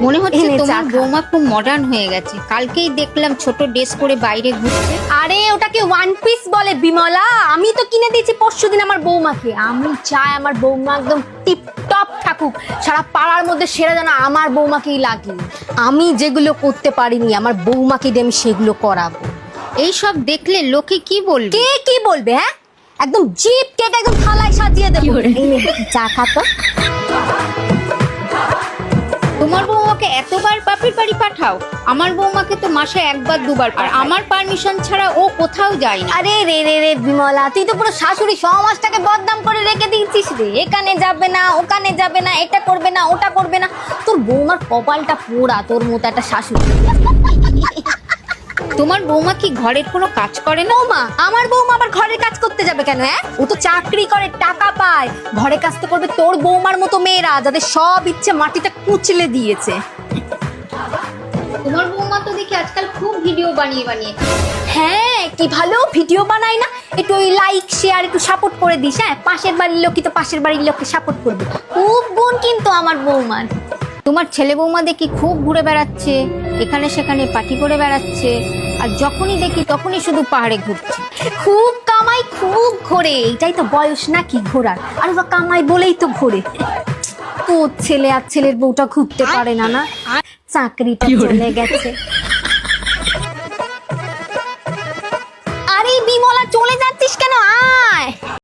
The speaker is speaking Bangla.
মনে হচ্ছে এনে চা তোমার খা। বৌমা খুব মডার্ন হয়ে গেছে। কালকেই দেখলাম ছোট ড্রেস পরে বাইরে ঘুরছে। আরে ওটাকে ওয়ান পিস বলে বিমলা। আমি তো কিনে দিয়েছি পরশুদিন আমার বৌমাকে। আমি চাই আমার বৌমা একদম টিপ টপ থাকুক, সারা পাড়ার মধ্যে সেরা যেন আমার বৌমাকেই লাগে। আমি যেগুলো করতে পারিনি আমার বৌমাকে দিয়ে আমি সেগুলো করাবো। এইসব দেখলে লোকে কি বলবে? কে কি বলবে? হ্যাঁ, একদম জিপ কেটে একদম থালায় সাজিয়ে দেবো। এই নে, চা খা তো। তোমার বৌমাকে এতবার বাপের বাড়ি পাঠাও? আমার বৌমাকে তো মাসে একবার দুবার, আর আমার পারমিশন ছাড়া ও কোথাও যায় না। আরে রে রে রে বিমলা, তুই তো পুরো শাশুড়ি সমাজটাকে বদনাম করে রেখে দিয়েছিস রে। এখানে যাবে না, ওখানে যাবে না, এটা করবে না, ওটা করবে না। তোর বৌমার কপালটা পোড়া, তোর মতো একটা শাশুড়ি। তোমার বৌমা কি ঘরের কোনো কাজ করে না? বৌমা, আমার বৌমা আবার ঘরের কাজ করতে যাবে কেন? হ্যাঁ, ও তো চাকরি করে, টাকা পায়। ঘরের কাজ তো করবে তোর বৌমার মতো মেয়েরা, যাদের সব ইচ্ছে মাটিটা কুচলে দিয়েছে। তোমার বৌমা তো দেখি আজকাল খুব ভিডিও বানিয়ে বানিয়ে। হ্যাঁ, কি ভালো ভিডিও বানাই না? একটু ওই লাইক শেয়ার একটু সাপোর্ট করে দিস। হ্যাঁ, পাশের বাড়ির লোকই তো পাশের বাড়ির লোককে সাপোর্ট করবে। খুব গুণ কিন্তু আমার বৌমার। তোমার ছেলে বৌমা দেখি খুব ঘুরে বেড়াচ্ছে, এখানে সেখানে পার্টি করে বেড়াচ্ছে, আর যখনই দেখি তখনই শুধু পাহাড়ে ঘুরছে। খুব কামাই, খুব ঘোরে। এটাই তো বয়স নাকি ঘোরার? আর ওরা কামাই বলেই তো ঘোরে। তোর ছেলে আর ছেলের বউটা ঘুরতে পারে না? না, চাকরিটা চলে গেছে। আরে বিমলা, চলে যাচ্ছিস কেন? আয়।